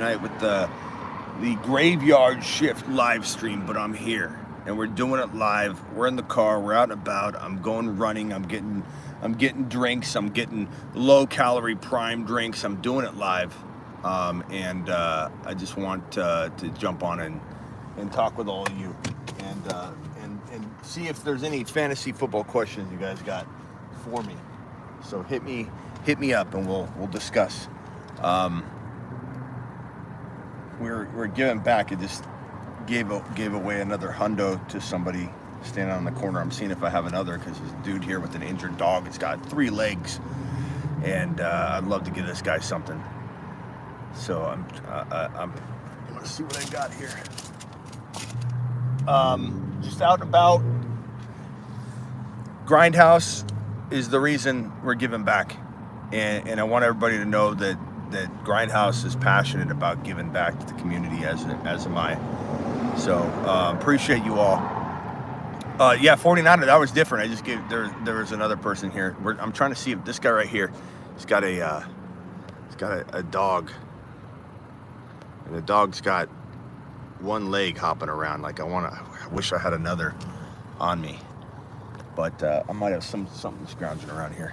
tonight with the graveyard shift live stream, but I'm here and we're doing it live. We're in the car, we're out and about. I'm going running. I'm getting drinks. I'm getting low calorie prime drinks. I'm doing it live, and I just want to jump on and talk with all of you and see if there's any fantasy football questions you guys got for me. So hit me up and we'll discuss. We're giving back. It just gave away another hundo to somebody standing on the corner. I'm seeing if I have another because there's a dude here with an injured dog. It's got 3 legs, and I'd love to give this guy something. So I'm gonna see what I got here. Just out and about. Grindhouse is the reason we're giving back, and I want everybody to know that Grindhouse is passionate about giving back to the community, as am I. So appreciate you all. Yeah, 49er, that was different. I just gave there was another person here. I'm trying to see if this guy right here, he's got a dog, and the dog's got one leg hopping around. Like I wish I had another on me, but I might have something scrounging around here.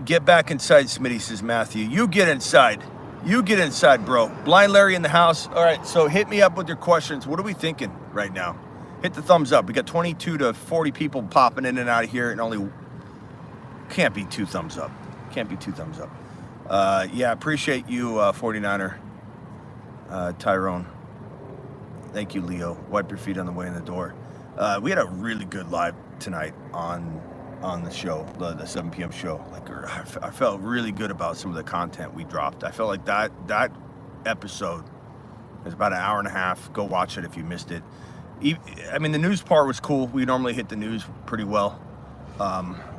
Get back inside, Smitty, says Matthew. You get inside. You get inside, bro. Blind Larry in the house. All right, so hit me up with your questions. What are we thinking right now? Hit the thumbs up. We got 22 to 40 people popping in and out of here, and only can't be 2 thumbs up. Can't be 2 thumbs up. Yeah, appreciate you, 49er. Tyrone. Thank you, Leo. Wipe your feet on the way in the door. We had a really good live tonight on the show, the 7 p.m. show. Like, I felt really good about some of the content we dropped. I felt like that episode is about an hour and a half. Go watch it if you missed it. I mean, the news part was cool. We normally hit the news pretty well.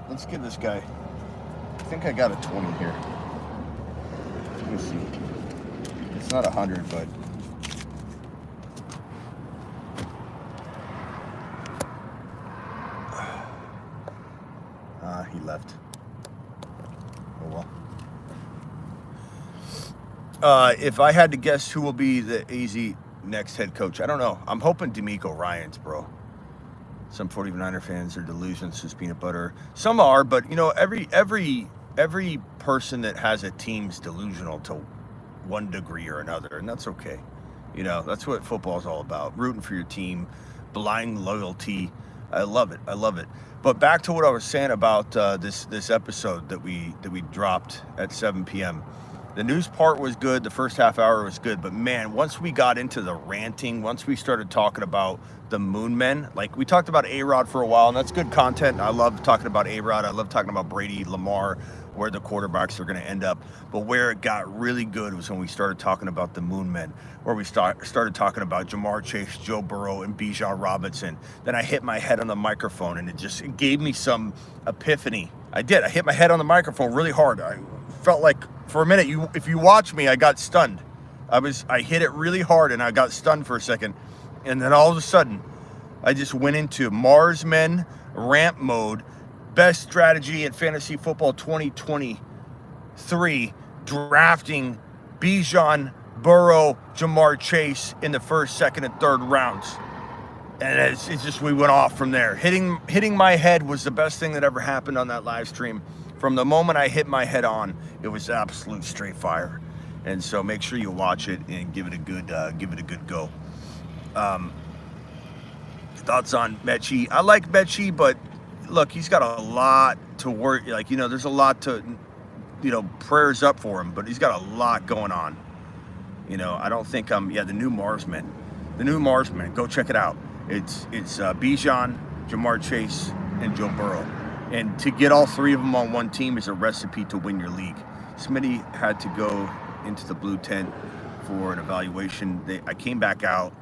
Let's give this guy, I think I got a 20 here. Let me see. It's not 100, but he left. Oh well. If I had to guess who will be the AZ next head coach, I don't know. I'm hoping D'Amico Ryans, bro. Some 49er fans are delusions, says Peanut Butter. Some are, but you know, every person that has a team's delusional to one degree or another, and that's okay. You know, that's what football is all about. Rooting for your team, blind loyalty. I love it. I love it. But back to what I was saying about this episode that we dropped at 7 p.m. The news part was good. The first half hour was good. But man, once we got into the ranting, once we started talking about the Moon Men, like we talked about A-Rod for a while, and that's good content. I love talking about A-Rod. I love talking about Brady, Lamar, where the quarterbacks are going to end up. But where it got really good was when we started talking about the Moon Men, where we started talking about Jamar Chase, Joe Burrow, and Bijan Robinson. Then I hit my head on the microphone, and it gave me some epiphany. I did. I hit my head on the microphone really hard. I felt like for a minute, if you watch me, I got stunned. I hit it really hard, and I got stunned for a second. And then all of a sudden, I just went into Mars Men ramp mode. Best strategy in fantasy football 2023, drafting Bijan, Burrow, Jamar Chase in the first, second, and third rounds. And it's just, we went off from there. Hitting my head was the best thing that ever happened on that live stream. From the moment I hit my head on, it was absolute straight fire. And so make sure you watch it and give it a good go. Thoughts on Mechie? I like Mechie, but look, he's got a lot to work. Like, you know, there's a lot to, you know, prayers up for him, but he's got a lot going on. You know, I don't think the new Marsmen. The new Marsmen, go check it out. It's Bijan, Jamar Chase, and Joe Burrow. And to get all 3 of them on one team is a recipe to win your league. Smitty had to go into the blue tent for an evaluation. I came back out.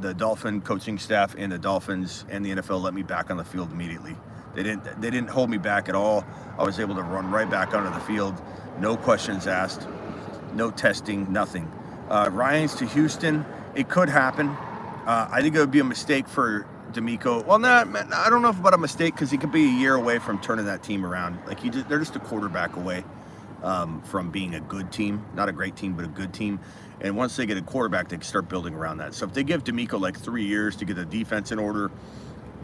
The Dolphin coaching staff and the Dolphins and the NFL let me back on the field immediately. They didn't hold me back at all. I was able to run right back onto the field. No questions asked, no testing, nothing. Ryans to Houston, it could happen. I think it would be a mistake for D'Amico. Well, I don't know about a mistake, because he could be a year away from turning that team around. Like they're just a quarterback away. from being a good team, not a great team, but a good team. And once they get a quarterback, they can start building around that. So if they give DeMeco like 3 years to get the defense in order,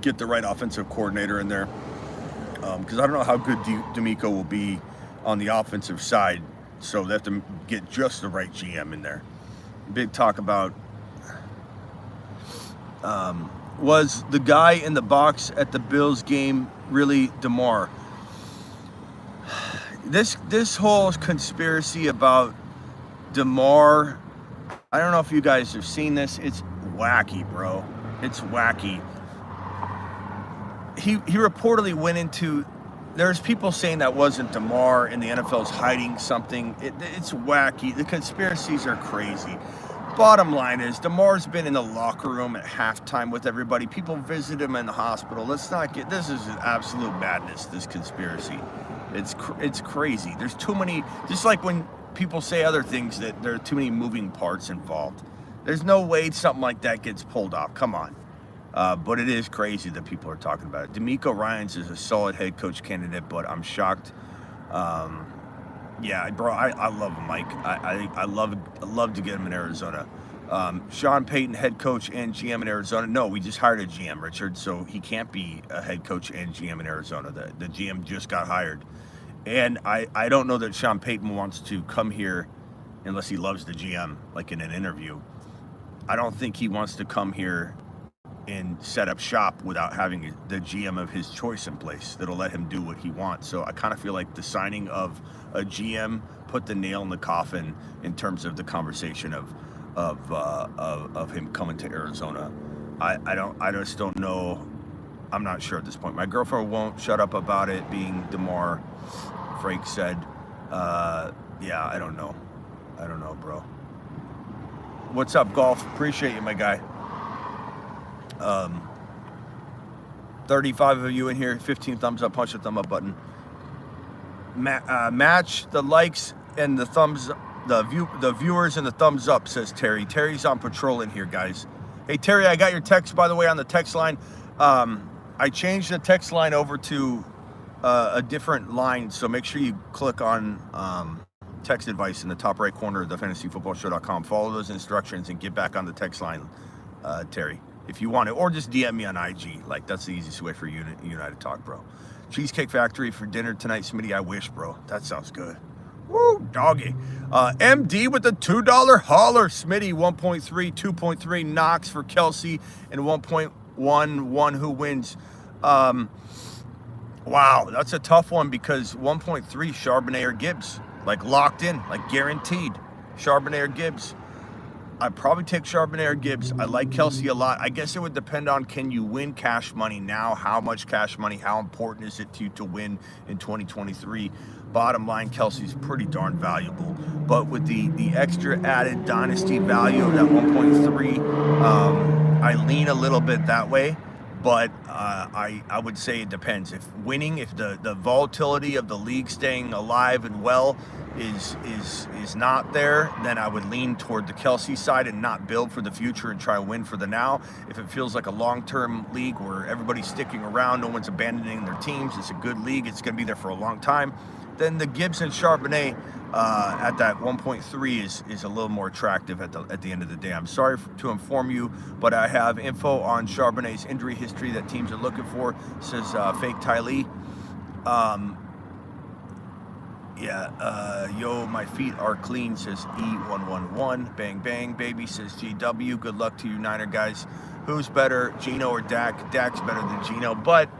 get the right offensive coordinator in there, because I don't know how good DeMeco will be on the offensive side. So they have to get just the right GM in there. Big talk about was the guy in the box at the Bills game really DeMar? This whole conspiracy about DeMar, I don't know if you guys have seen this. It's wacky, bro. It's wacky. He reportedly went into, there's people saying that wasn't DeMar and the NFL's hiding something. It's wacky. The conspiracies are crazy. Bottom line is, DeMar's been in the locker room at halftime with everybody. People visit him in the hospital. Let's not get, this is absolute madness, this conspiracy. It's crazy. There's too many, just like when people say other things, that there are too many moving parts involved. There's no way something like that gets pulled off. Come on. But it is crazy that people are talking about it. DeMeco Ryans is a solid head coach candidate, but I'm shocked. Yeah, bro, I love him, Mike. I love to get him in Arizona. Sean Payton, head coach and GM in Arizona. No, we just hired a GM, Richard, so he can't be a head coach and GM in Arizona. The GM just got hired. And I don't know that Sean Payton wants to come here unless he loves the GM, like in an interview. I don't think he wants to come here and set up shop without having the GM of his choice in place that'll let him do what he wants. So I kind of feel like the signing of a GM put the nail in the coffin in terms of the conversation of him coming to Arizona. I just don't know. I'm not sure at this point. My girlfriend won't shut up about it being DeMar, Frank said. Yeah, I don't know. I don't know, bro. What's up, Golf? Appreciate you, my guy. 35 of you in here, 15 thumbs up, punch the thumb up button. Match the likes and the thumbs, the viewers and the thumbs up, says Terry. Terry's on patrol in here, guys. Hey, Terry, I got your text, by the way, on the text line. I changed the text line over to a different line, so make sure you click on text advice in the top right corner of the fantasyfootballshow.com. Follow those instructions and get back on the text line, Terry, if you want it, or just DM me on IG. Like, that's the easiest way for you and I to talk, bro. Cheesecake Factory for dinner tonight, Smitty. I wish, bro. That sounds good. Woo, doggy. MD with the $2 holler. Smitty, 1.3, 2.3. Knox for Kelsey, and 1.11 who wins. Wow, that's a tough one because 1.3 Charbonnet or Gibbs. Like locked in, like guaranteed. Charbonnet or Gibbs. I'd probably take Charbonnet or Gibbs. I like Kelsey a lot. I guess it would depend on, can you win cash money now? How much cash money? How important is it to you to win in 2023? Bottom line, Kelsey's pretty darn valuable. But with the extra added Dynasty value of that 1.3, I lean a little bit that way. But I would say it depends. If winning, if the volatility of the league staying alive and well is not there, then I would lean toward the Kelsey side and not build for the future and try to win for the now. If it feels like a long-term league where everybody's sticking around, no one's abandoning their teams, it's a good league, it's going to be there for a long time, then the Gibbs and Charbonnet at that 1.3 is a little more attractive at the end of the day. I'm sorry to inform you, but I have info on Charbonnet's injury history that teams are looking for. Says fake Ty Lee. Yo, my feet are clean, says E111. Bang, bang, baby, says GW. Good luck to you, Niner guys. Who's better, Geno or Dak? Dak's better than Geno. But,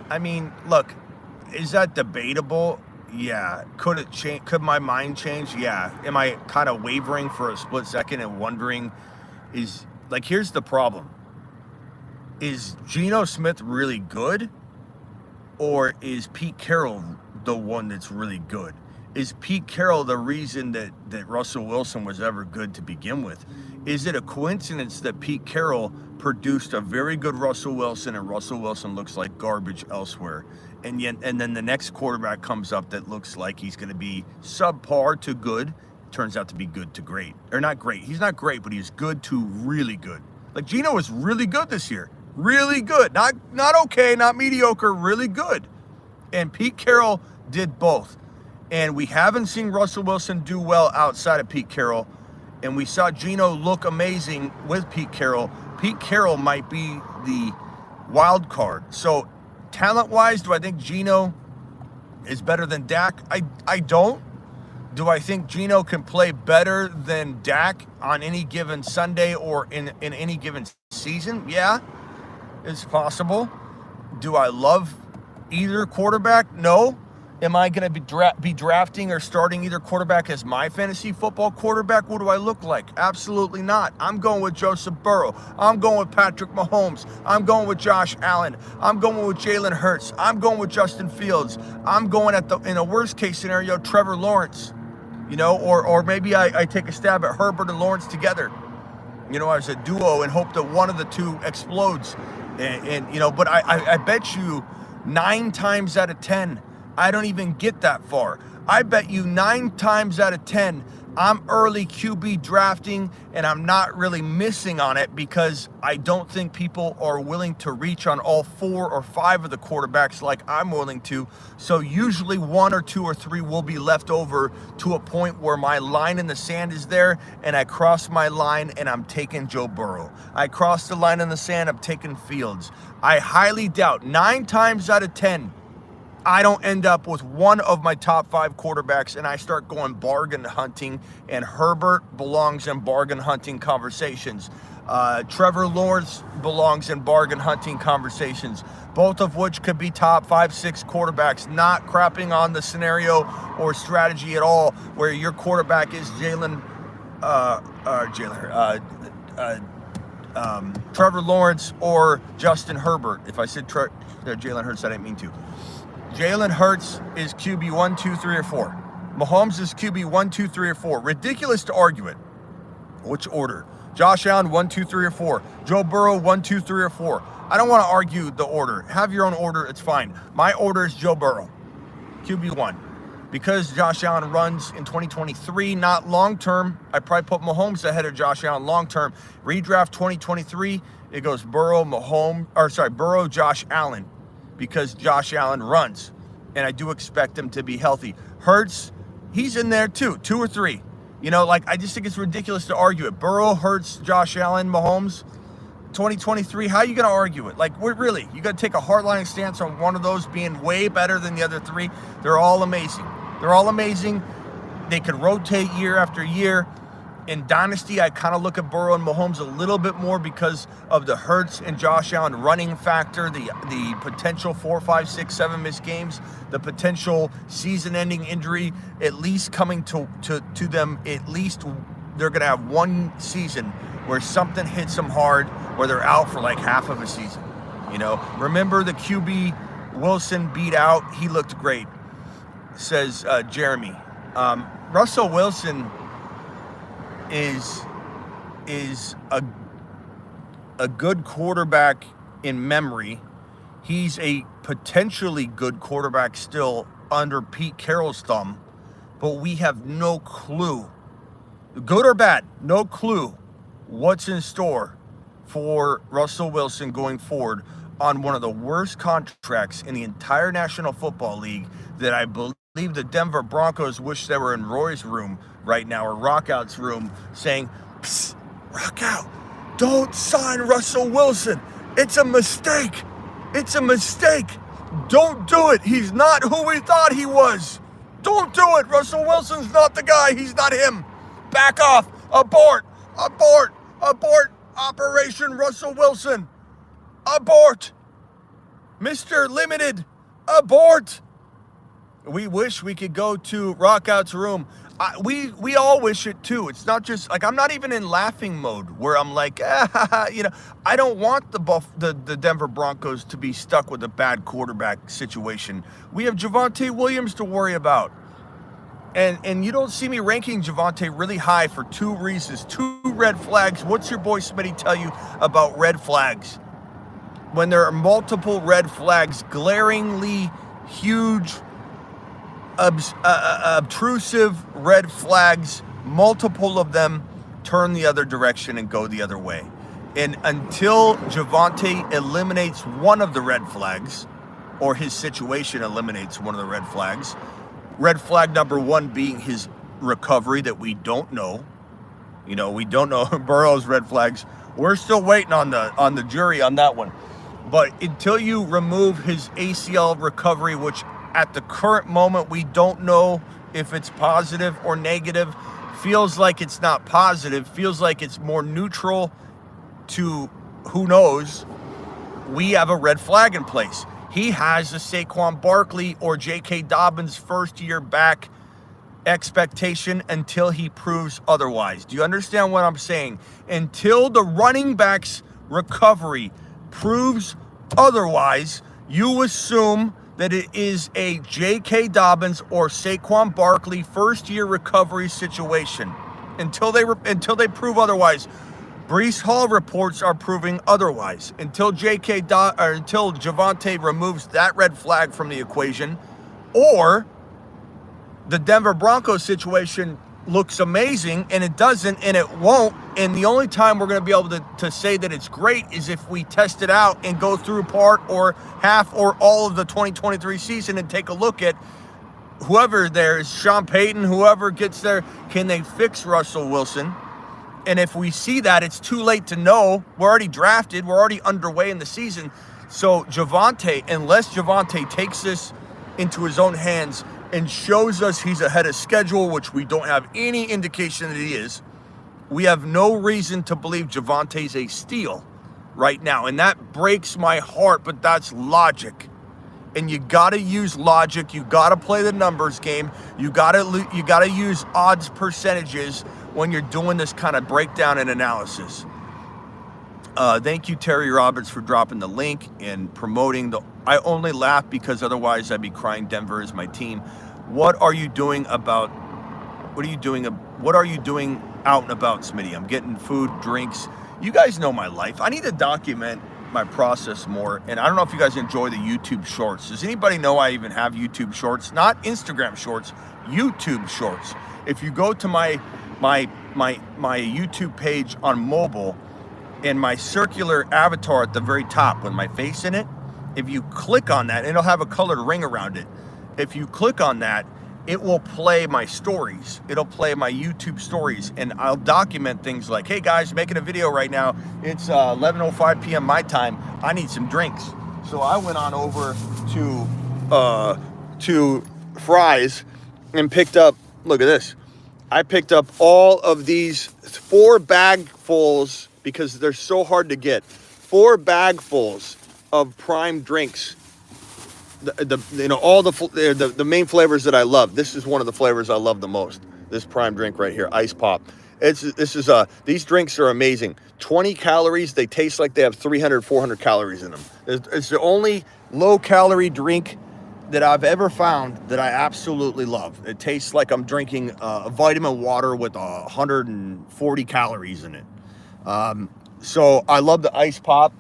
I mean, look, is that debatable? Yeah. Could it change? Could my mind change? Yeah. Am I kind of wavering for a split second and wondering, here's the problem. Is Geno Smith really good? Or is Pete Carroll the one that's really good? Is Pete Carroll the reason that Russell Wilson was ever good to begin with? Is it a coincidence that Pete Carroll produced a very good Russell Wilson and Russell Wilson looks like garbage elsewhere? And then the next quarterback comes up that looks like he's going to be subpar to good, turns out to be good to great. Or not great. He's not great, but he's good to really good. Like Geno was really good this year. Really good. Not okay, not mediocre, really good. And Pete Carroll did both. And we haven't seen Russell Wilson do well outside of Pete Carroll. And we saw Geno look amazing with Pete Carroll. Pete Carroll might be the wild card. So talent-wise, do I think Geno is better than Dak? I don't. Do I think Geno can play better than Dak on any given Sunday or in any given season? Yeah, it's possible. Do I love either quarterback? No. Am I going to be drafting or starting either quarterback as my fantasy football quarterback? What do I look like? Absolutely not. I'm going with Joseph Burrow. I'm going with Patrick Mahomes. I'm going with Josh Allen. I'm going with Jalen Hurts. I'm going with Justin Fields. I'm going in a worst case scenario, Trevor Lawrence. Or maybe I take a stab at Herbert and Lawrence together, as a duo and hope that one of the two explodes. But I bet you 9 times out of 10, I don't even get that far. I bet you 9 times out of 10, I'm early QB drafting and I'm not really missing on it because I don't think people are willing to reach on all 4 or 5 of the quarterbacks like I'm willing to. So usually 1 or 2 or 3 will be left over to a point where my line in the sand is there and I cross my line and I'm taking Joe Burrow. I cross the line in the sand, I'm taking Fields. I highly doubt 9 times out of 10, I don't end up with one of my top 5 quarterbacks and I start going bargain hunting, and Herbert belongs in bargain hunting conversations. Trevor Lawrence belongs in bargain hunting conversations, both of which could be top 5, 6 quarterbacks, not crapping on the scenario or strategy at all where your quarterback is Trevor Lawrence or Justin Herbert. If I said Jalen Hurts, I didn't mean to. Jalen Hurts is QB 1, 2, 3, or 4. Mahomes is QB 1, 2, 3, or 4. Ridiculous to argue it. Which order? Josh Allen 1, 2, 3, or 4. Joe Burrow 1, 2, 3, or 4. I don't want to argue the order. Have your own order. It's fine. My order is Joe Burrow, QB 1. Because Josh Allen runs in 2023, not long term. I probably put Mahomes ahead of Josh Allen long term. Redraft 2023. It goes Burrow, Josh Allen. Because Josh Allen runs, and I do expect him to be healthy. Hurts, he's in there too, 2 or 3. I just think it's ridiculous to argue it. Burrow, Hurts, Josh Allen, Mahomes, 2023, how are you going to argue it? You got to take a hardline stance on one of those being way better than the other 3. They're all amazing. They could rotate year after year. In Dynasty, I kind of look at Burrow and Mahomes a little bit more because of the Hurts and Josh Allen running factor, the potential 4, 5, 6, 7 missed games, the potential season-ending injury, at least coming to them. At least they're going to have one season where something hits them hard, where they're out for like half of a season. Remember the QB Wilson beat out? He looked great, says Jeremy. Russell Wilson is a good quarterback in memory. He's a potentially good quarterback still under Pete Carroll's thumb, but we have no clue, good or bad, no clue what's in store for Russell Wilson going forward on one of the worst contracts in the entire National Football League that I believe the Denver Broncos wish they were in Roy's room right now, or Rockout's room, saying, "Psst, Rockout, don't sign Russell Wilson. It's a mistake. It's a mistake. Don't do it. He's not who we thought he was. Don't do it. Russell Wilson's not the guy. He's not him. Back off. Abort. Abort. Abort. Operation Russell Wilson. Abort. Mr. Limited. Abort." We wish we could go to Rockout's room. We all wish it too. It's not just like, I'm not even in laughing mode where I'm like, I don't want the Denver Broncos to be stuck with a bad quarterback situation. We have Javonte Williams to worry about. And you don't see me ranking Javonte really high for 2 reasons. 2 red flags. What's your boy Smitty tell you about red flags? When there are multiple red flags, glaringly huge, obtrusive red flags, multiple of them turn the other direction and go the other way. And until Javonte eliminates one of the red flags, or his situation eliminates one of the red flags, Red flag number one being his recovery that we don't know. You know, we don't know Burrow's red flags. We're still waiting on the jury on that one. But until you remove his ACL recovery, which at the current moment we don't know if it's positive or negative, feels like it's not positive, feels like it's more neutral to who knows, we have a red flag in place. He has a Saquon Barkley or J.K. Dobbins first year back expectation until he proves otherwise. Do you understand what I'm saying? Until the running back's recovery proves otherwise, you assume that it is a J.K. Dobbins or Saquon Barkley first-year recovery situation. Until they prove otherwise. Breece Hall reports are proving otherwise. Until until Javonte removes that red flag from the equation, or the Denver Broncos situation looks amazing and it doesn't and it won't, and the only time we're going to be able to say that it's great is if we test it out and go through part or half or all of the 2023 season and take a look at whoever there is, Sean Payton, whoever gets there, can they fix Russell Wilson? And if we see that, it's too late to know. We're already drafted, we're already underway in the season. So Javonte, unless Javonte takes this into his own hands and shows us he's ahead of schedule, which we don't have any indication that he is, we have no reason to believe Javonte's a steal right now. And that breaks my heart, but that's logic. And you got to use logic. You got to play the numbers game. You got to use odds percentages when you're doing this kind of breakdown and analysis. Thank you, Terry Roberts, for dropping the link and promoting the. I only laugh because otherwise I'd be crying Denver is my team. What are you doing out and about, Smitty? I'm getting food, drinks. You guys know my life. I need to document my process more. And I don't know if you guys enjoy the YouTube shorts. Does anybody know I even have YouTube shorts? Not Instagram shorts, YouTube shorts. If you go to my YouTube page on mobile and my circular avatar at the very top with my face in it, if you click on that, it'll have a colored ring around it. If you click on that, it will play my stories. It'll play my YouTube stories, and I'll document things like, hey guys, making a video right now. It's 11:05 p.m. my time. I need some drinks. So I went on over to Fry's and picked up, look at this. I picked up all of these 4 bagfuls because they're so hard to get. 4 bagfuls of prime drinks. All the main flavors that I love. This is one of the flavors I love the most. This prime drink right here, Ice Pop. These drinks are amazing. 20 calories. They taste like they have 300, 400 calories in them. It's the only low calorie drink that I've ever found that I absolutely love. It tastes like I'm drinking a vitamin water with 140 calories in it. So I love the Ice Pop.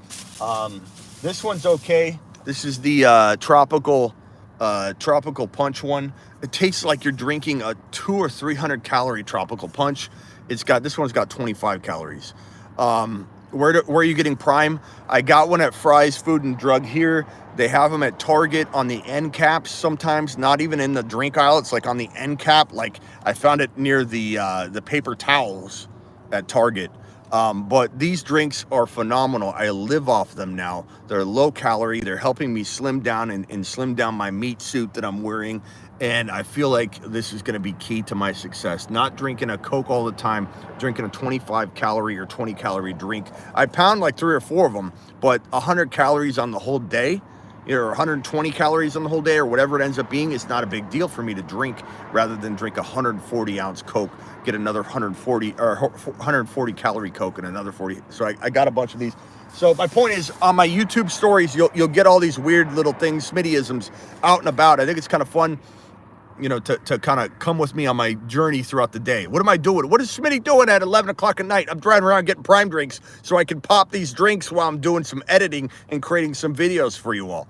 This one's okay. This is the tropical punch one. It tastes like you're drinking a 200 or 300 calorie tropical punch. This one's got 25 calories. Where are you getting Prime? I got one at Fry's Food and Drug here. They have them at Target on the end caps sometimes, not even in the drink aisle. It's like on the end cap. Like I found it near the paper towels at Target. But these drinks are phenomenal. I live off them now. They're low calorie. They're helping me slim down and slim down my meat suit that I'm wearing. And I feel like this is going to be key to my success. Not drinking a Coke all the time, drinking a 25 calorie or 20 calorie drink. I pound like 3 or 4 of them, but 100 calories on the whole day, or 120 calories on the whole day, or whatever it ends up being, is not a big deal for me to drink, rather than drink a 140 ounce Coke, get another 140 calorie Coke and another 40. So I got a bunch of these. So my point is, on my YouTube stories, you'll get all these weird little things, Smittyisms, out and about. I think it's kind of fun, to kind of come with me on my journey throughout the day. What am I doing? What is Smitty doing at 11 o'clock at night? I'm driving around getting prime drinks so I can pop these drinks while I'm doing some editing and creating some videos for you all.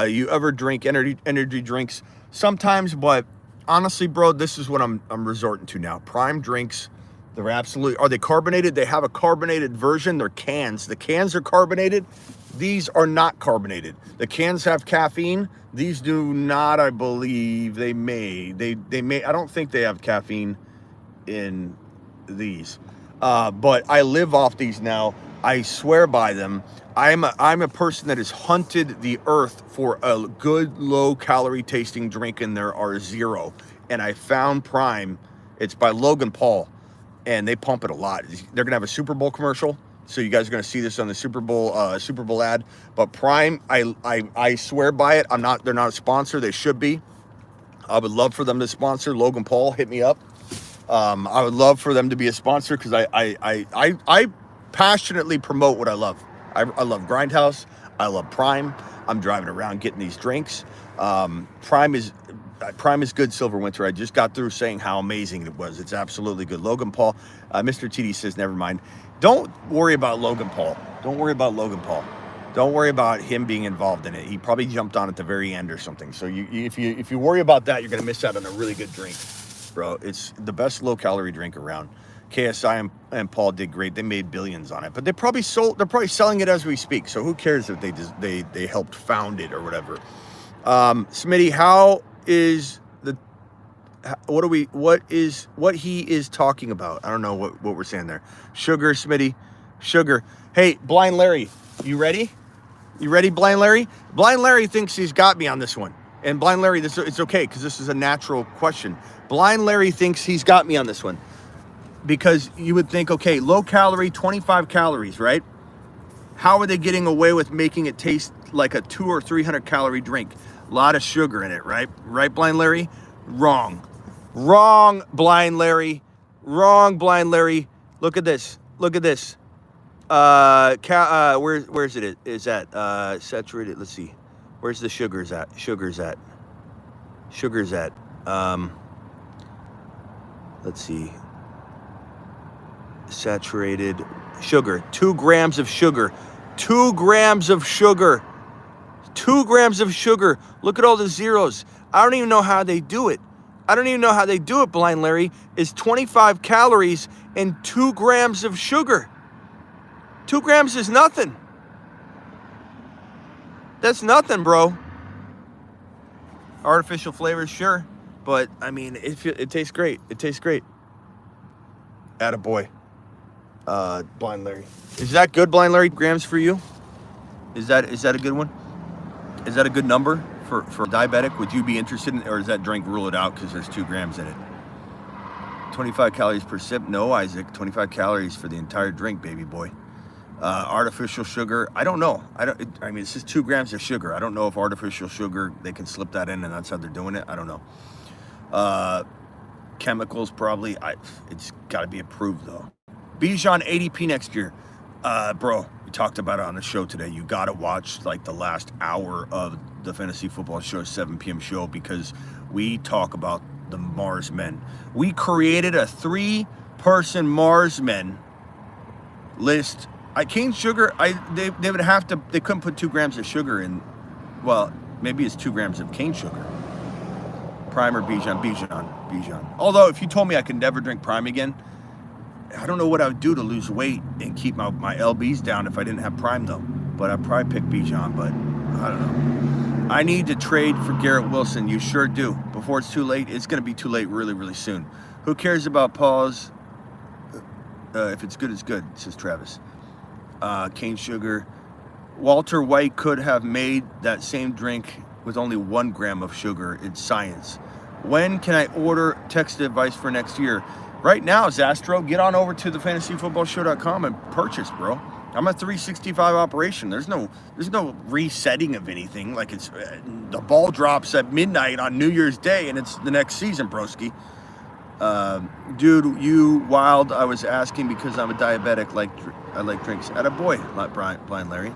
You ever drink energy drinks? Sometimes, but honestly, bro, this is what I'm resorting to now. Prime drinks. Are they carbonated? They have a carbonated version. They're cans. The cans are carbonated. These are not carbonated. The cans have caffeine. These do not, I believe. They may. They may. I don't think they have caffeine in these. But I live off these now. I swear by them. I'm a person that has hunted the earth for a good low-calorie tasting drink, and there are zero. And I found Prime. It's by Logan Paul, and they pump it a lot. They're gonna have a Super Bowl commercial, so you guys are gonna see this on the Super Bowl ad. But Prime, I swear by it. They're not a sponsor. They should be. I would love for them to sponsor. Logan Paul, hit me up. I would love for them to be a sponsor because I passionately promote what I love. I love Grindhouse. I love Prime. I'm driving around getting these drinks. Prime is good, Silver Winter. I just got through saying how amazing it was. It's absolutely good. Logan Paul, Mr. TD says, never mind. Don't worry about Logan Paul. Don't worry about Logan Paul. Don't worry about him being involved in it. He probably jumped on at the very end or something. So if you worry about that, you're going to miss out on a really good drink, bro. It's the best low-calorie drink around. KSI and Paul did great. They made billions on it, but they're probably selling it as we speak. So who cares if they helped found it or whatever. Smitty, how is what he is talking about? I don't know what we're saying there. Sugar, Smitty, sugar. Hey, Blind Larry, you ready? You ready, Blind Larry? Blind Larry thinks he's got me on this one. And Blind Larry, it's okay because this is a natural question. Blind Larry thinks he's got me on this one. Because you would think, okay, low calorie, 25 calories, right? How are they getting away with making it taste like a 200 or 300 calorie drink? A lot of sugar in it, right? Right, Blind Larry? Wrong. Wrong, Blind Larry. Wrong, Blind Larry. Look at this. Look at this. Where's it? Is that saturated? Let's see. Where's the sugars at? Sugar's at. Let's see. Saturated sugar. 2 grams of sugar. 2 grams of sugar. 2 grams of sugar. Look at all the zeros. I don't even know how they do it. Blind Larry. Is 25 calories and 2 grams of sugar. 2 grams is nothing. That's nothing, bro. Artificial flavors, sure. But, I mean, it tastes great. It tastes great. Attaboy. Blind Larry. Is that good, Blind Larry? Grams for you? Is that a good one? Is that a good number for diabetic? Would you be interested in, or does that drink rule it out because there's 2 grams in it? 25 calories per sip? No, Isaac. 25 calories for the entire drink, baby boy. Artificial sugar? I don't know. I mean, it's just 2 grams of sugar. I don't know if artificial sugar, they can slip that in and that's how they're doing it. I don't know. Chemicals, probably. It's got to be approved, though. Bijan ADP next year. Bro, we talked about it on the show today. You got to watch like the last hour of the Fantasy Football Show 7 p.m. show because we talk about the Mars Men. We created a 3-person Mars Men list. Cane sugar, they would have to, they couldn't put 2 grams of sugar in. Well, maybe it's 2 grams of cane sugar. Prime or Bijan. Although, if you told me I could never drink Prime again, I don't know what I would do to lose weight and keep my LBs down if I didn't have Prime, though. But I'd probably pick Bijan, but I don't know. I need to trade for Garrett Wilson. You sure do. Before it's too late. It's going to be too late really, really soon. Who cares about Paul's? If it's good, it's good, says Travis. Cane sugar. Walter White could have made that same drink with only 1 gram of sugar. It's science. When can I order text advice for next year? Right now, Zastro, get on over to thefantasyfootballshow.com and purchase, bro. I'm a 365 operation. There's no resetting of anything. Like it's the ball drops at midnight on New Year's Day and it's the next season, broski. Dude, you wild. I was asking because I'm a diabetic. I like drinks. Attaboy, Blind Larry.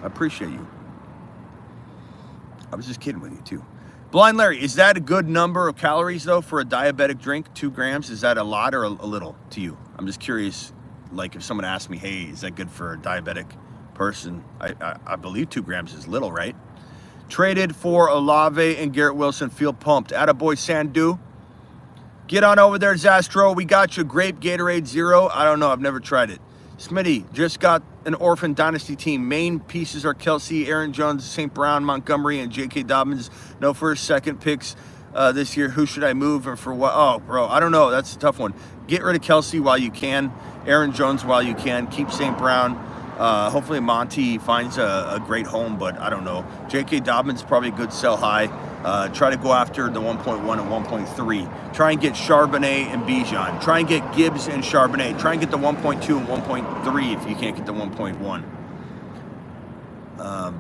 I appreciate you. I was just kidding with you too. Blind Larry, is that a good number of calories, though, for a diabetic drink? 2 grams? Is that a lot or a little to you? I'm just curious, like, if someone asked me, hey, is that good for a diabetic person? I believe 2 grams is little, right? Traded for Olave and Garrett Wilson. Feel pumped. Attaboy, Sandu. Get on over there, Zastro. We got you. Grape Gatorade Zero. I don't know. I've never tried it. Smitty just got an orphan dynasty team. Main pieces are Kelsey, Aaron Jones, St. Brown, Montgomery, and J.K. Dobbins. No first, second picks this year. Who should I move and for what? Oh, bro, I don't know. That's a tough one. Get rid of Kelsey while you can. Aaron Jones while you can. Keep St. Brown. Hopefully Monty finds a great home, but I don't know. J.K. Dobbins probably a good sell high. Try to go after the 1.1 and 1.3. Try and get Charbonnet and Bijan. Try and get Gibbs and Charbonnet. Try and get the 1.2 and 1.3 if you can't get the 1.1.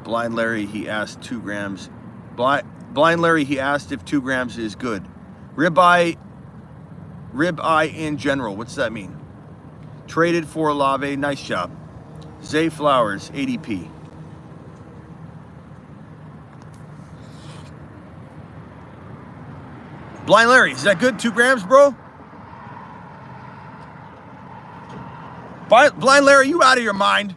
Blind Larry, he asked 2 grams. Blind Larry, he asked if 2 grams is good. Ribeye in general. What's that mean? Traded for Olave. Nice job. Zay Flowers, ADP. Blind Larry, is that good? 2 grams, bro? Blind Larry, you out of your mind?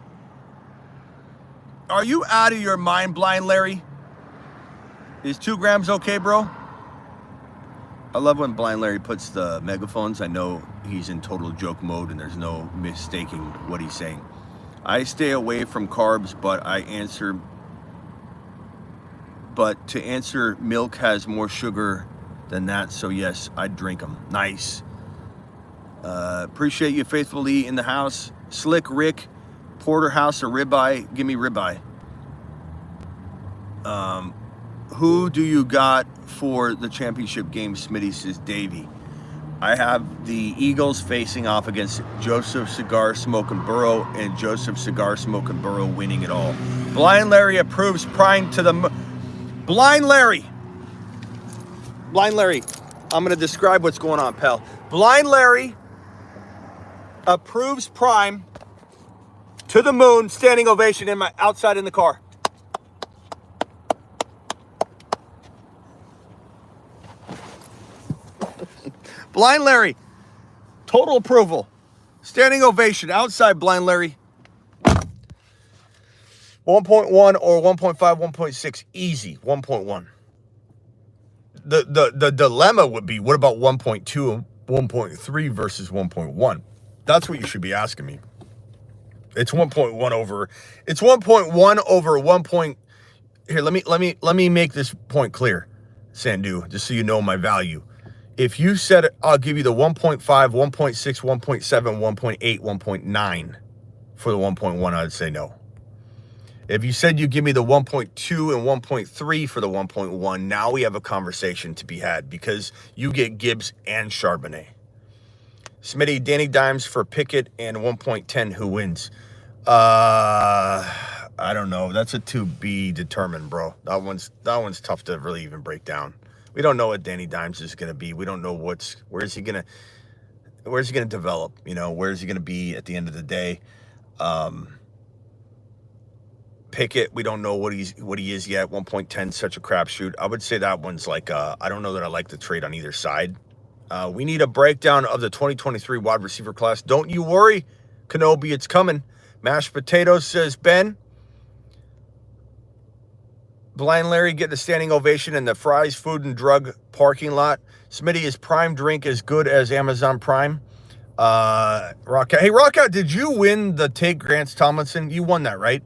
Are you out of your mind, Blind Larry? Is 2 grams okay, bro? I love when Blind Larry puts the megaphones. I know he's in total joke mode and there's no mistaking what he's saying. I stay away from carbs, but to answer, milk has more sugar than that, so yes, I'd drink them. Nice. Appreciate you faithfully in the house. Slick Rick, porterhouse or ribeye? Give me ribeye. Who do you got for the championship game? Smitty says Davey. I have the Eagles facing off against Joseph Cigar Smoking Burrow, and Joseph Cigar Smoking Burrow winning it all. Blind Larry approves prime to the... Blind Larry, I'm going to describe what's going on, pal. Blind Larry approves prime to the moon, standing ovation in my outside in the car. Blind Larry, total approval. Standing ovation outside, Blind Larry. 1.1 or 1.5, 1.6, easy, 1.1. The dilemma would be, what about 1.2 and 1.3 versus 1.1? That's what you should be asking me. It's 1.1 over, it's 1.1 over 1. Here, let me make this point clear, Sandu, just so you know my value. If you said I'll give you the 1.5, 1.6, 1.7, 1.8, 1.9 for the 1.1, I'd say no. If you said you give me the 1.2 and 1.3 for the 1.1, now we have a conversation to be had because you get Gibbs and Charbonnet. Smitty, Danny Dimes for Pickett and 1.10, who wins? I don't know. That's a to be determined, bro. That one's tough to really even break down. We don't know what Danny Dimes is going to be. We don't know where's he going to develop, you know, where's he going to be at the end of the day. Pickett, we don't know what he is yet. 1.10, such a crapshoot. I would say that one's like, I don't know that I like the trade on either side. We need a breakdown of the 2023 wide receiver class. Don't you worry, Kenobi, it's coming. Mashed potatoes, says Ben. Blind Larry getting a standing ovation in the Fry's Food and Drug parking lot. Smitty, is Prime drink as good as Amazon Prime? Rockout. Hey, Rockout, did you win the Take Grant Tomlinson? You won that, right?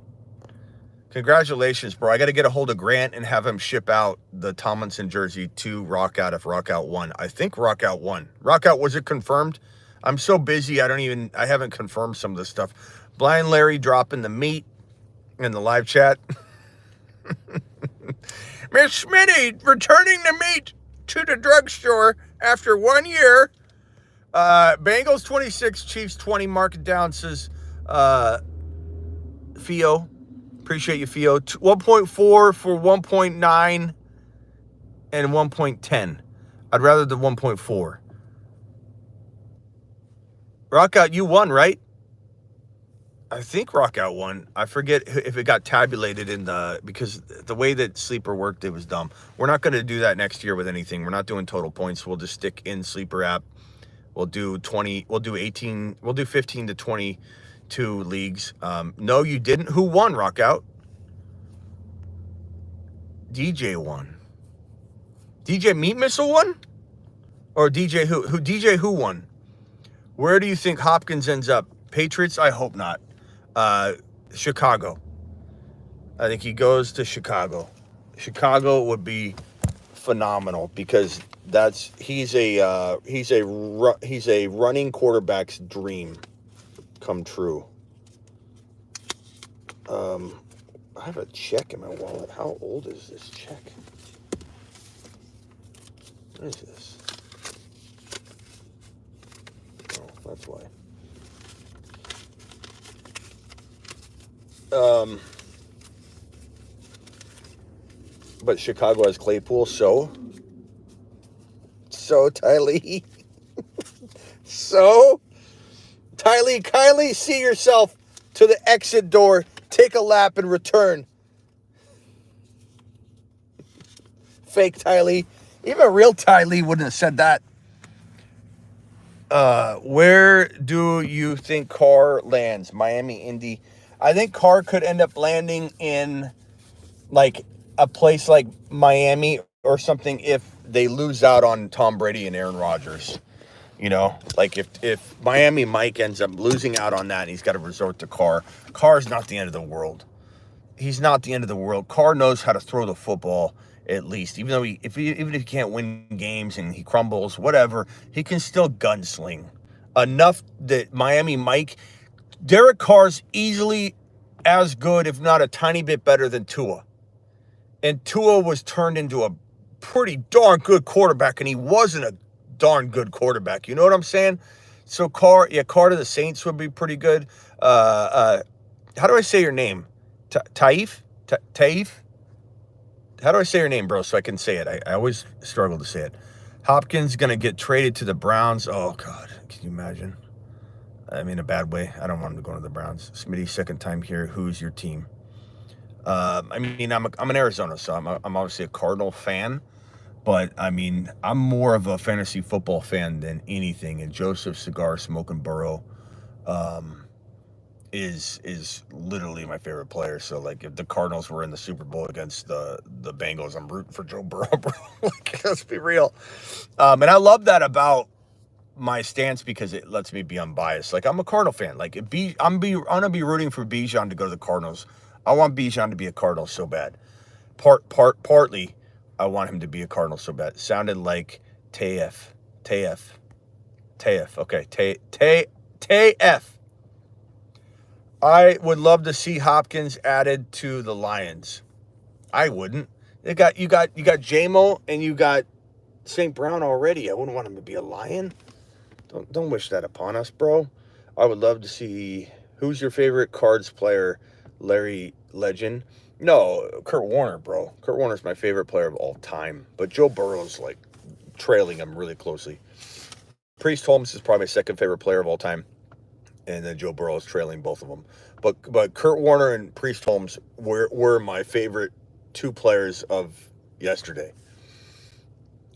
Congratulations, bro. I got to get a hold of Grant and have him ship out the Tomlinson jersey to Rockout if Rockout won. I think Rockout won. Rockout, was it confirmed? I'm so busy, I haven't confirmed some of this stuff. Blind Larry dropping the meat in the live chat. Miss Smitty returning the meat to the drugstore after 1 year. Bengals 26, Chiefs 20. Mark it down, says Fio. Appreciate you, Fio. 1.4 for 1.9 and 1.10. I'd rather the 1.4. Rockout, you won, right? I think Rockout won. I forget if it got tabulated because the way that Sleeper worked, it was dumb. We're not going to do that next year with anything. We're not doing total points. We'll just stick in Sleeper app. We'll do 20, we'll do 18, we'll do 15 to 22 leagues. No, you didn't. Who won, Rockout? DJ won. DJ Meat Missile won? Or DJ who? DJ who won? Where do you think Hopkins ends up? Patriots, I hope not. Chicago. I think he goes to Chicago. Chicago would be phenomenal because he's a running quarterback's dream come true. I have a check in my wallet. How old is this check? What is this? Oh, that's why. But Chicago has Claypool, so Tylee. So Tylee, kindly see yourself to the exit door, take a lap, and return. Fake Tylee. Even real Tylee wouldn't have said that. Where do you think Carr lands? Miami, Indy. I think Carr could end up landing in like a place like Miami or something if they lose out on Tom Brady and Aaron Rodgers. You know, like if Miami Mike ends up losing out on that and he's got to resort to Carr. Carr's not the end of the world. He's not the end of the world. Carr knows how to throw the football at least. Even though even if he can't win games and he crumbles, whatever, he can still gunsling. Enough that Miami Mike, Derek Carr's easily as good, if not a tiny bit better than Tua. And Tua was turned into a pretty darn good quarterback, and he wasn't a darn good quarterback. You know what I'm saying? So Carr to the Saints would be pretty good. How do I say your name? Taif? Taif? How do I say your name, bro, so I can say it? I always struggle to say it. Hopkins going to get traded to the Browns. Oh, God. Can you imagine? I mean, a bad way. I don't want him to go to the Browns. Smitty, second time here. Who's your team? I mean, I'm in Arizona, so I'm obviously a Cardinal fan. But, I mean, I'm more of a fantasy football fan than anything. And Joseph Cigar Smoking Burrow is literally my favorite player. So, like, if the Cardinals were in the Super Bowl against the Bengals, I'm rooting for Joe Burrow, bro. Like, let's be real. And I love that about my stance because it lets me be unbiased. Like, I'm a Cardinal fan. Like, I'm gonna be rooting for Bijan to go to the Cardinals. I want Bijan to be a Cardinal so bad. Partly, I want him to be a Cardinal so bad. It sounded like TF. Okay, TF. I would love to see Hopkins added to the Lions. I wouldn't. You got JMO and you got St. Brown already. I wouldn't want him to be a Lion. Don't wish that upon us, bro. I would love to see. Who's your favorite Cards player? Larry Legend? No, Kurt Warner, bro. Kurt Warner's my favorite player of all time. But Joe Burrow's like trailing him really closely. Priest Holmes is probably my second favorite player of all time. And then Joe Burrow is trailing both of them. But Kurt Warner and Priest Holmes were my favorite two players of yesterday.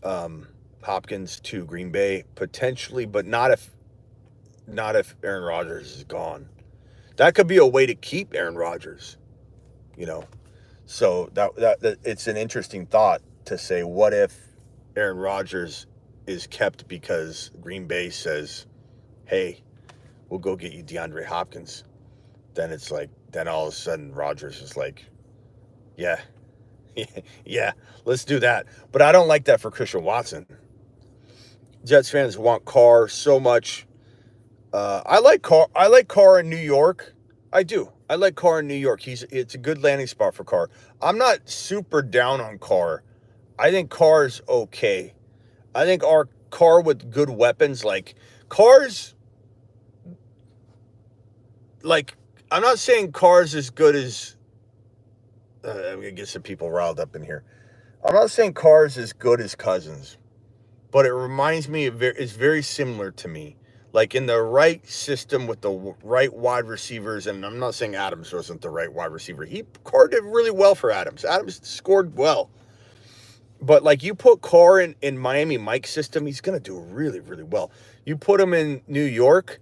Hopkins to Green Bay, potentially, but not if Aaron Rodgers is gone. That could be a way to keep Aaron Rodgers, you know. So that it's an interesting thought to say, what if Aaron Rodgers is kept because Green Bay says, hey, we'll go get you DeAndre Hopkins. Then it's like, then all of a sudden Rodgers is like, yeah, let's do that. But I don't like that for Christian Watson. Jets fans want Carr so much. I like Carr in New York. I do. I like Carr in New York. It's a good landing spot for Carr. I'm not super down on Carr. I think Carr's okay. I think our Carr with good weapons, like Carr's, like, I'm not saying Carr's as good as, I'm going to get some people riled up in here. I'm not saying Carr's as good as Cousins, but it reminds me, it's very similar to me. Like in the right system with the right wide receivers, and I'm not saying Adams wasn't the right wide receiver. Carr did really well for Adams. Adams scored well. But like you put Carr in Miami Mike's system, he's going to do really, really well. You put him in New York,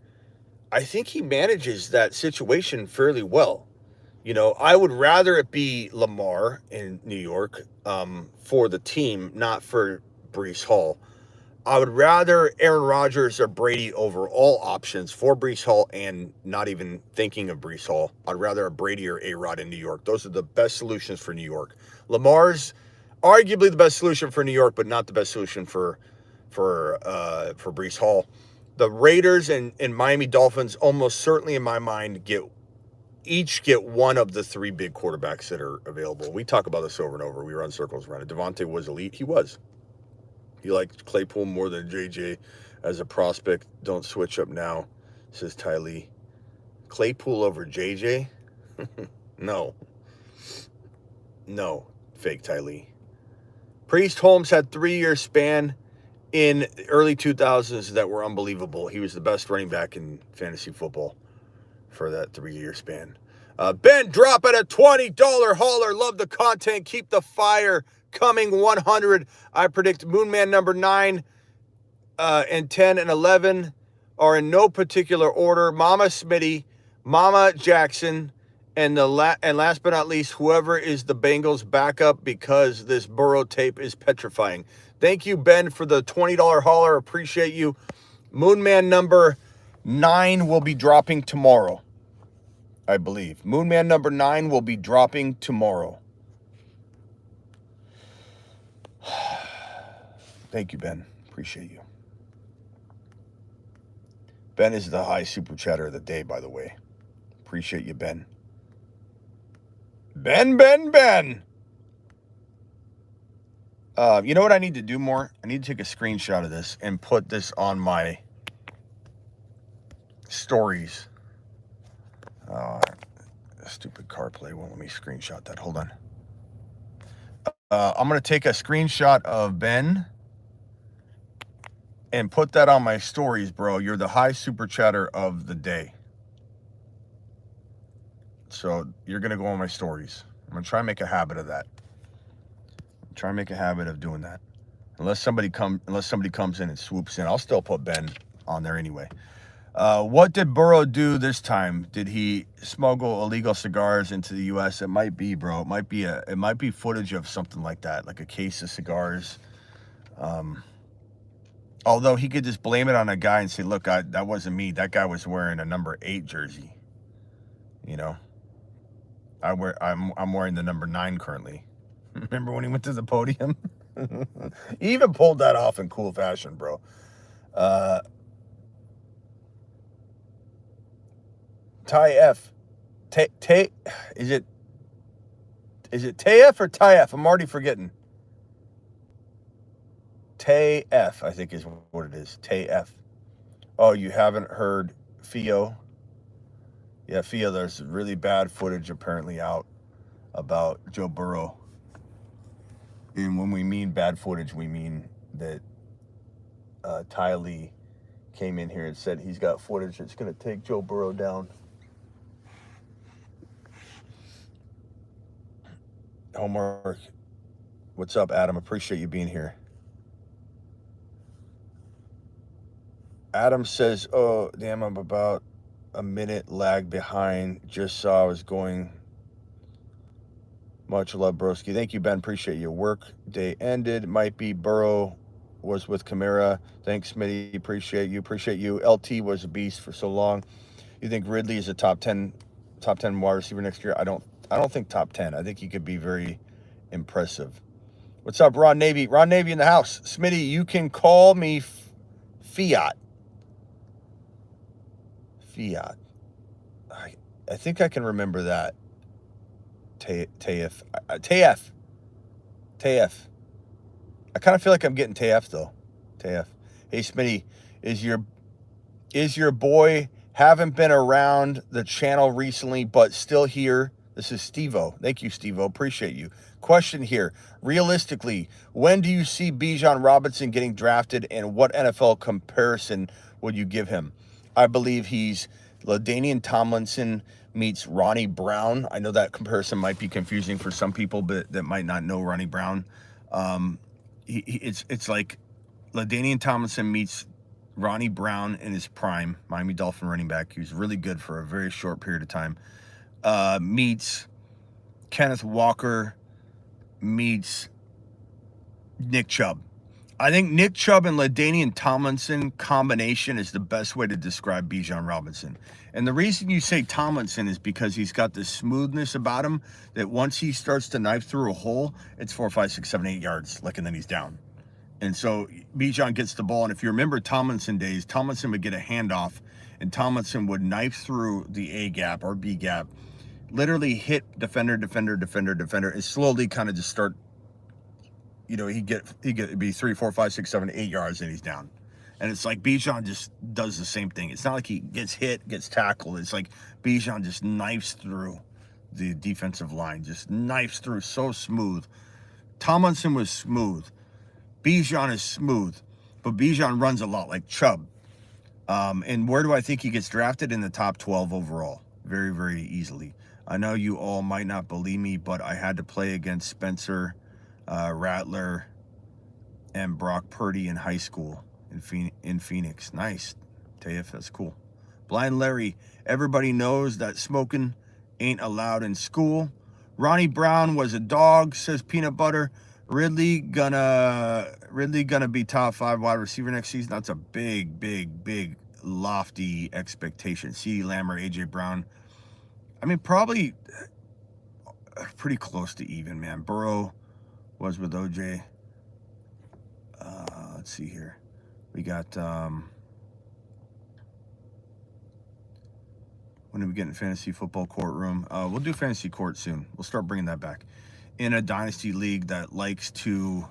I think he manages that situation fairly well. You know, I would rather it be Lamar in New York for the team, not for Breece Hall. I would rather Aaron Rodgers or Brady over all options for Breece Hall, and not even thinking of Breece Hall. I'd rather a Brady or A-Rod in New York. Those are the best solutions for New York. Lamar's arguably the best solution for New York, but not the best solution for Breece Hall. The Raiders and Miami Dolphins almost certainly in my mind each get one of the three big quarterbacks that are available. We talk about this over and over. We run circles around it. Javonte was elite. He was. He liked Claypool more than JJ as a prospect. Don't switch up now, says Ty Lee. Claypool over JJ? No. No, fake Ty Lee. Priest Holmes had 3-year span in early 2000s that were unbelievable. He was the best running back in fantasy football for that 3-year span. Ben, drop at a $20 hauler. Love the content. Keep the fire coming. 100. I predict Moonman number 9 and 10 and 11 are in no particular order. Mama Smitty, Mama Jackson, and last but not least, whoever is the Bengals backup, because this Burrow tape is petrifying. Thank you, Ben, for the $20 hauler. Appreciate you. Moonman number 9 will be dropping tomorrow, I believe. Moonman number 9 will be dropping tomorrow. Thank you, Ben. Appreciate you. Ben is the high super chatter of the day, by the way. Appreciate you, Ben. Ben. You know what I need to do more? I need to take a screenshot of this and put this on my stories. Stupid CarPlay won't let me screenshot that. Hold on. I'm going to take a screenshot of Ben and put that on my stories, bro. You're the high super chatter of the day. So you're going to go on my stories. I'm going to try and make a habit of that. Try and make a habit of doing that. Unless somebody comes in and swoops in, I'll still put Ben on there anyway. What did Burrow do this time? Did he smuggle illegal cigars into the U.S.? It might be, bro. It might be footage of something like that, like a case of cigars. Although he could just blame it on a guy and say, "Look, that wasn't me. That guy was wearing a number 8 jersey." You know, I'm wearing the number 9 currently. Remember when he went to the podium? He even pulled that off in cool fashion, bro. Ty F. Is it Tay-F or Ty-F? I'm already forgetting. Tay-F, I think is what it is. Tay-F. Oh, you haven't heard Fio? Yeah, Fio, there's really bad footage apparently out about Joe Burrow. And when we mean bad footage, we mean that Ty Lee came in here and said he's got footage that's going to take Joe Burrow down. Homework. What's up, Adam? Appreciate you being here. Adam says, oh, damn, I'm about a minute lag behind. Just saw I was going. Much love, broski. Thank you, Ben. Appreciate you. Work day ended. Might be Burrow was with Kamara. Thanks, Smitty. Appreciate you. Appreciate you. LT was a beast for so long. You think Ridley is a top 10 wide receiver next year? I don't think top 10. I think he could be very impressive. What's up, Ron Navy? Ron Navy in the house. Smitty, you can call me Fiat. Fiat. I think I can remember that. Tay-F. I kind of feel like I'm getting Tay-F though. Tay-F. Hey, Smitty, is your boy haven't been around the channel recently, but still here? This is Steve-O. Thank you, Steve-O. Appreciate you. Question here. Realistically, when do you see Bijan Robinson getting drafted, and what NFL comparison would you give him? I believe he's LaDainian Tomlinson meets Ronnie Brown. I know that comparison might be confusing for some people, but that might not know Ronnie Brown. It's like LaDainian Tomlinson meets Ronnie Brown in his prime, Miami Dolphin running back. He was really good for a very short period of time. Meets Kenneth Walker, meets Nick Chubb. I think Nick Chubb and LaDainian Tomlinson combination is the best way to describe Bijan Robinson. And the reason you say Tomlinson is because he's got this smoothness about him that once he starts to knife through a hole, it's 4, 5, 6, 7, 8 yards, like, and then he's down. And so Bijan gets the ball, and if you remember Tomlinson days, Tomlinson would get a handoff, and Tomlinson would knife through the A gap or B gap, literally hit defender, and slowly kind of just start. He'd be 3, 4, 5, 6, 7, 8 yards, and he's down. And it's like Bijan just does the same thing. It's not like he gets hit, gets tackled. It's like Bijan just knifes through the defensive line, just knifes through so smooth. Tomlinson was smooth. Bijan is smooth, but Bijan runs a lot like Chubb. And where do I think he gets drafted? In the top 12 overall, very, very easily. I know you all might not believe me, but I had to play against Spencer Rattler and Brock Purdy in high school in Phoenix. Nice, Taif, that's cool. Blind Larry, everybody knows that smoking ain't allowed in school. Ronnie Brown was a dog, says Peanut Butter. Ridley gonna be top 5 wide receiver next season. That's a big lofty expectation. CeeDee Lamb or AJ Brown. I mean, probably pretty close to even, man. Burrow was with OJ. Let's see here. We got when do we get in fantasy football courtroom? We'll do fantasy court soon. We'll start bringing that back. In a dynasty league that likes to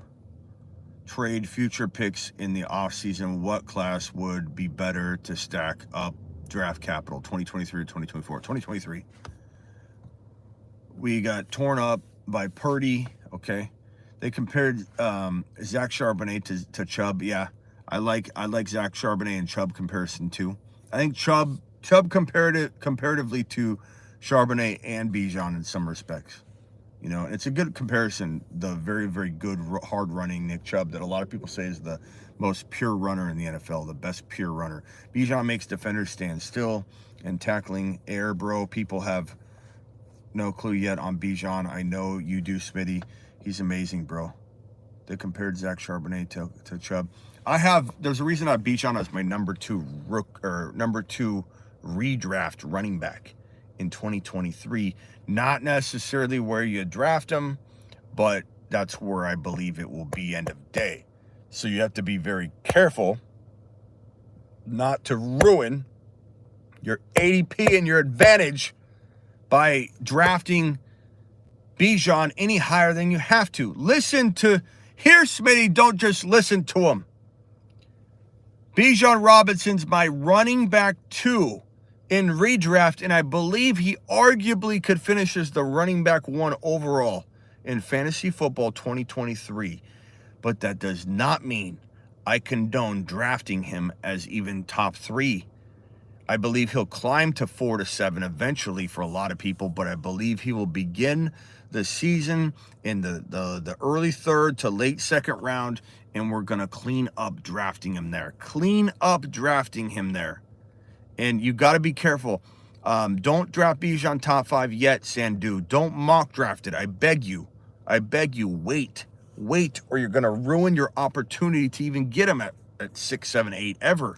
trade future picks in the offseason, what class would be better to stack up draft capital, 2023 or 2024? 2023. We got torn up by Purdy, okay? They compared Zach Charbonnet to Chubb. Yeah, I like Zach Charbonnet and Chubb comparison too. I think Chubb comparatively to Charbonnet and Bijan in some respects. It's a good comparison. The very, very good, hard-running Nick Chubb that a lot of people say is the most pure runner in the NFL, the best pure runner. Bijan makes defenders stand still and tackling air, bro. People have no clue yet on Bijan. I know you do, Smitty. He's amazing, bro. They compared Zach Charbonnet to Chubb. There's a reason I have Bijan as my number 2 redraft running back in 2023. Not necessarily where you draft him, but that's where I believe it will be end of day. So you have to be very careful not to ruin your ADP and your advantage by drafting Bijan any higher than you have to. Hear Smitty, don't just listen to him. Bijan Robinson's my running back 2 in redraft, and I believe he arguably could finish as the running back 1 overall in fantasy football 2023. But that does not mean I condone drafting him as even top 3. I believe he'll climb to 4 to 7 eventually for a lot of people, but I believe he will begin the season in the early 3rd to late 2nd round, and we're going to clean up drafting him there. And you got to be careful. Don't draft Bijan top 5 yet, Sandu. Don't mock draft it. I beg you, wait, or you're going to ruin your opportunity to even get him at 6, 7, 8 ever.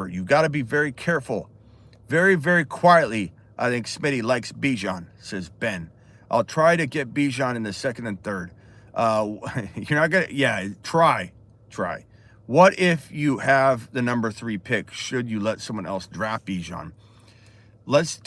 You got to be very careful. Very, very quietly, I think Smitty likes Bijan, says Ben. I'll try to get Bijan in the 2nd and 3rd. You're not going to, yeah, try. What if you have the number 3 pick? Should you let someone else draft Bijan? Let's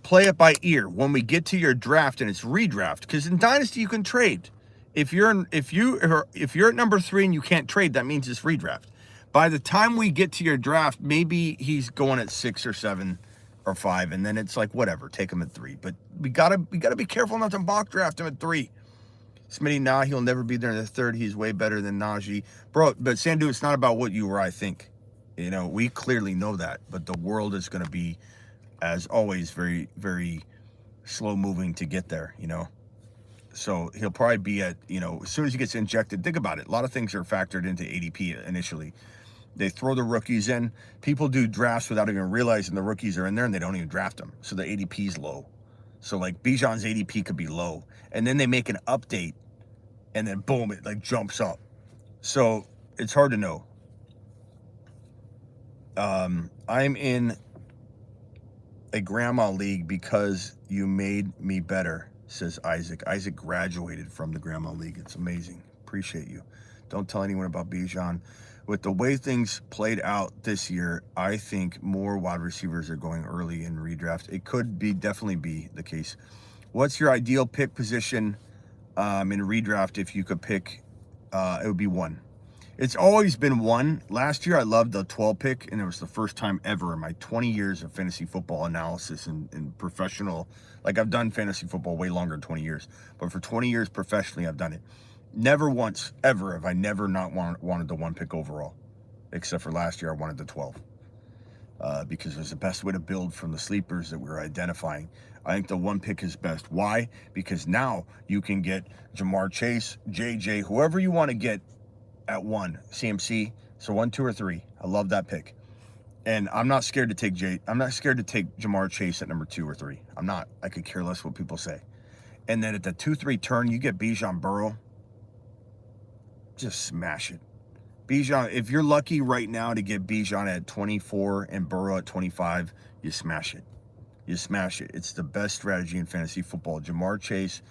play it by ear when we get to your draft and it's redraft. Because in Dynasty you can trade. If you're at number 3 and you can't trade, that means it's redraft. By the time we get to your draft, maybe he's going at 6 or 7 or 5, and then it's like whatever, take him at 3. But we gotta be careful not to mock draft him at 3. Smitty, he'll never be there in the 3rd. He's way better than Najee. Bro, but Sandu, it's not about what you or I think. We clearly know that. But the world is going to be, as always, very, very slow moving to get there, So he'll probably be at, as soon as he gets injected, think about it. A lot of things are factored into ADP initially. They throw the rookies in. People do drafts without even realizing the rookies are in there, and they don't even draft them. So the ADP is low. So like Bijan's ADP could be low. And then they make an update, and then boom, it like jumps up. So it's hard to know. I'm in a grandma league because you made me better, says Isaac. Isaac graduated from the grandma league. It's amazing. Appreciate you. Don't tell anyone about Bijan. With the way things played out this year, I think more wide receivers are going early in redraft. It could definitely be the case. What's your ideal pick position in redraft if you could pick? It would be 1. It's always been 1. Last year, I loved the 12 pick, and it was the first time ever in my 20 years of fantasy football analysis and professional. Like, I've done fantasy football way longer than 20 years, but for 20 years professionally, I've done it. Never once, ever, have I never not wanted the 1 pick overall, except for last year, I wanted the 12. Because it was the best way to build from the sleepers that we were identifying. I think the 1 pick is best. Why? Because now you can get Jamar Chase, JJ, whoever you want to get at 1, CMC. So 1, 2, or 3. I love that pick. And I'm not scared to take Jamar Chase at number 2 or 3. I'm not. I could care less what people say. And then at the 2-3 turn, you get Bijan Burrow. Just smash it. Bijan, if you're lucky right now to get Bijan at 24 and Burrow at 25, you smash it. You smash it. It's the best strategy in fantasy football. Jamar Chase,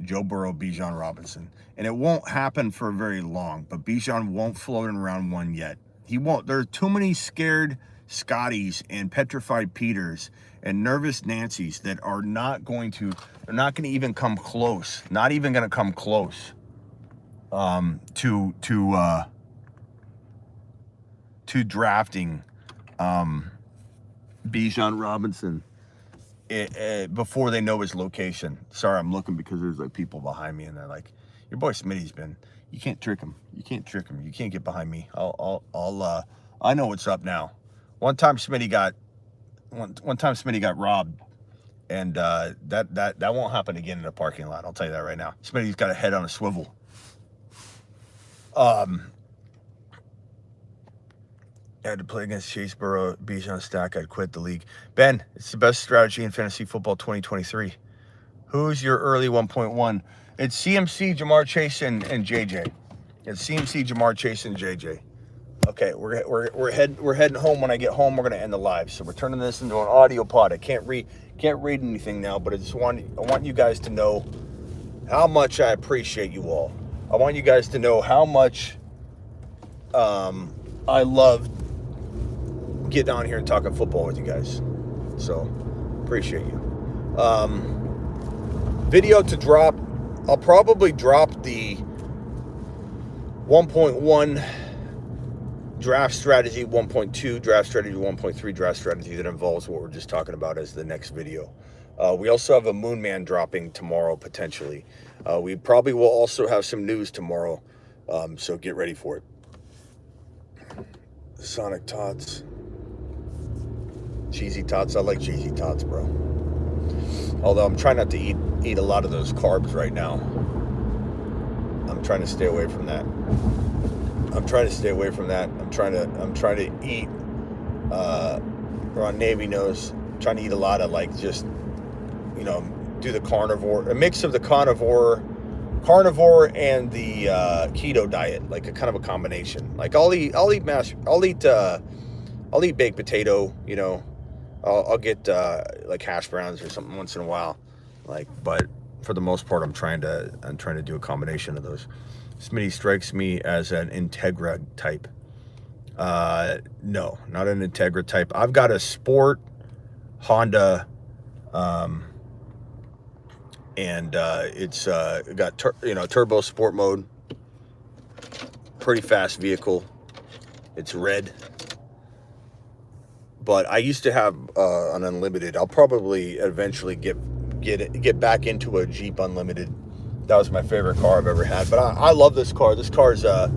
Joe Burrow, Bijan Robinson. And it won't happen for very long, but Bijan won't float in round 1 yet. He won't. There are too many scared Scotties and petrified Peters and nervous Nancys that are not going to even come close. Not even going to come close to drafting Bijan Robinson before they know his location. Sorry, I'm looking because there's like people behind me and they're like, your boy Smitty's been, you can't trick him. You can't trick him. You can't get behind me. I know what's up now. One time Smitty got robbed, and that won't happen again in a parking lot. I'll tell you that right now. Smitty's got a head on a swivel. I had to play against Chase Burrow, Bijan stack. I'd quit the league. Ben, it's the best strategy in fantasy football 2023. Who's your early 1.1? It's CMC, Jamar Chase, and JJ. It's CMC, Jamar Chase, and JJ. Okay, we're heading home. When I get home, we're gonna end the live. So we're turning this into an audio pod. I can't read anything now, but I want you guys to know how much I appreciate you all. I want you guys to know how much I love getting on here and talking football with you guys. So appreciate you. Video to drop. I'll probably drop the 1.1 draft strategy, 1.2 draft strategy, 1.3 draft strategy that involves what we're just talking about as the next video. We also have a Moon Man dropping tomorrow, potentially. We probably will also have some news tomorrow, so get ready for it. Sonic Tots. Cheesy Tots. I like cheesy Tots, bro. Although I'm trying not to eat a lot of those carbs right now. I'm trying to stay away from that. I'm trying to eat Ron Navy knows, trying to eat a lot of like just, do the carnivore, a mix of the carnivore and the keto diet, like a kind of a combination. Like I'll eat baked potato, I'll get like hash browns or something once in a while, but for the most part, I'm trying to do a combination of those. Smitty strikes me as an Integra type. No, not an Integra type. I've got a sport Honda, and it's got turbo sport mode. Pretty fast vehicle. It's red. But I used to have an Unlimited. I'll probably eventually get back into a Jeep Unlimited. That was my favorite car I've ever had. But I love this car. This car is a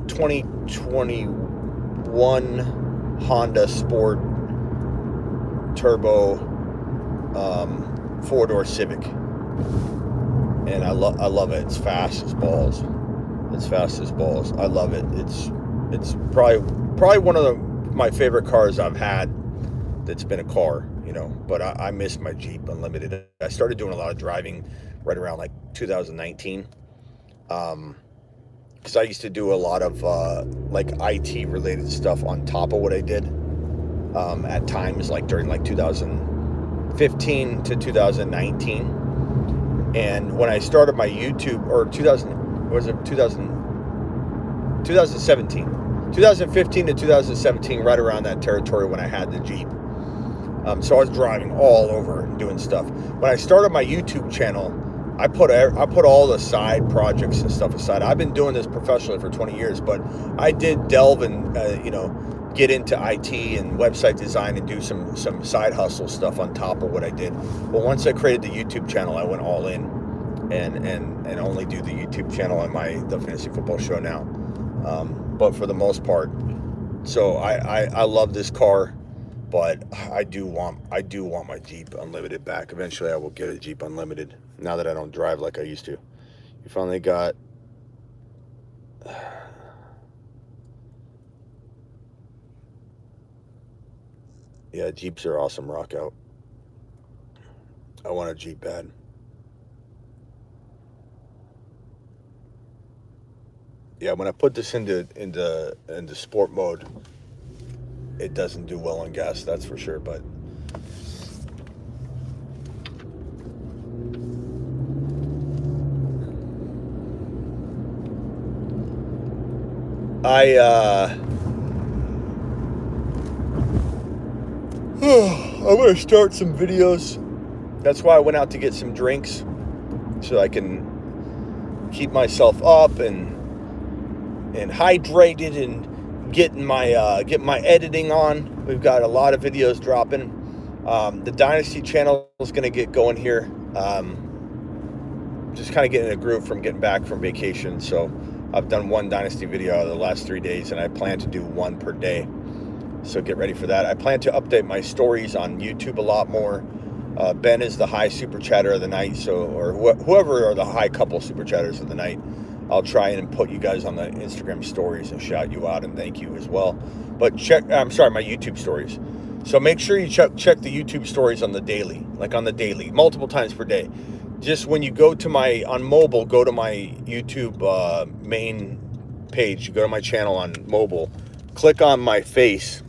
2021 Honda Sport Turbo 4-door Civic. And I love it. It's fast as balls. I love it. It's probably one of my favorite cars I've had that's been a car, but I miss my Jeep Unlimited. I started doing a lot of driving right around like 2019. Because I used to do a lot of like IT related stuff on top of what I did at times, like during like 2015 to 2019. And when I started my YouTube, or 2017, 2015 to 2017, right around that territory when I had the Jeep. So I was driving all over and doing stuff. When I started my YouTube channel, I put all the side projects and stuff aside. I've been doing this professionally for 20 years, but I did delve and get into IT and website design and do some side hustle stuff on top of what I did. But once I created the YouTube channel, I went all in and only do the YouTube channel and the Fantasy Football Show now. But for the most part, so I love this car, but I do want my Jeep Unlimited back. Eventually, I will get a Jeep Unlimited now that I don't drive like I used to. You finally got. Yeah, Jeeps are awesome. Rock out. I want a Jeep bad. Yeah, when I put this into sport mode, it doesn't do well on gas, that's for sure. But I'm gonna start some videos. That's why I went out to get some drinks, so I can keep myself up and hydrated and get my editing on. We've got a lot of videos dropping. The Dynasty channel is going to get going here. Just kind of getting in a groove from getting back from vacation. So I've done one Dynasty video out of the last 3 days, and I plan to do one per day. So get ready for that. I plan to update my stories on YouTube a lot more. Ben is the high super chatter of the night, or whoever are the high couple super chatters of the night. I'll try and put you guys on the Instagram stories and shout you out and thank you as well. But my YouTube stories. So make sure you check the YouTube stories on the daily, multiple times per day. Just when you go to on mobile, go to my YouTube main page. You go to my channel on mobile, click on my face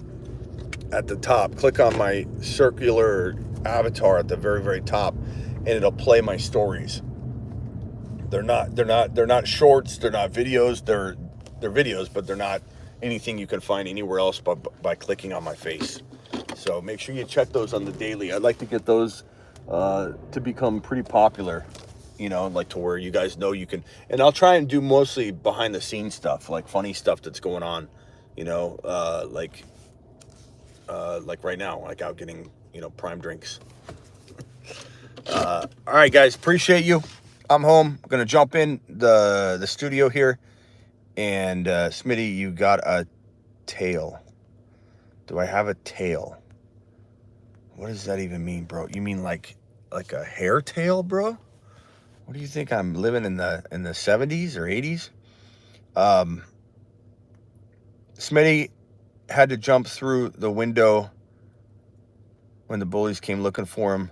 at the top, click on my circular avatar at the very, very top, and it'll play my stories. They're not shorts, they're not videos, they're videos, but they're not anything you can find anywhere else but by clicking on my face. So make sure you check those on the daily. I'd like to get those to become pretty popular, like to where you guys know you can. And I'll try and do mostly behind the scenes stuff, like funny stuff that's going on, like right now, like out getting, prime drinks. All right, guys, appreciate you. I'm home. I'm gonna jump in the studio here, and Smitty, you got a tail. Do I have a tail? What does that even mean, bro? You mean like a hair tail, bro? What do you think? I'm living in the 70s or 80s? Smitty had to jump through the window when the bullies came looking for him.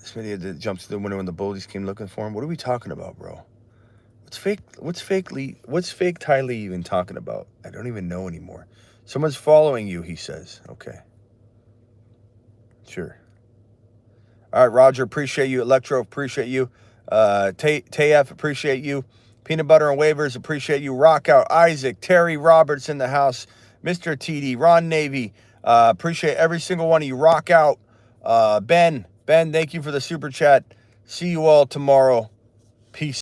Smitty had to jump through the window when the bullies came looking for him. What are we talking about, bro? What's fake Ty Lee even talking about? I don't even know anymore. Someone's following you, he says. Okay. Sure. All right, Roger, appreciate you. Electro, appreciate you. Tayef, appreciate you. Peanut Butter and Waivers, appreciate you. Rock Out, Isaac, Terry Roberts in the house. Mr. TD, Ron Navy, appreciate every single one of you. Rock Out. Ben, thank you for the super chat. See you all tomorrow. Peace.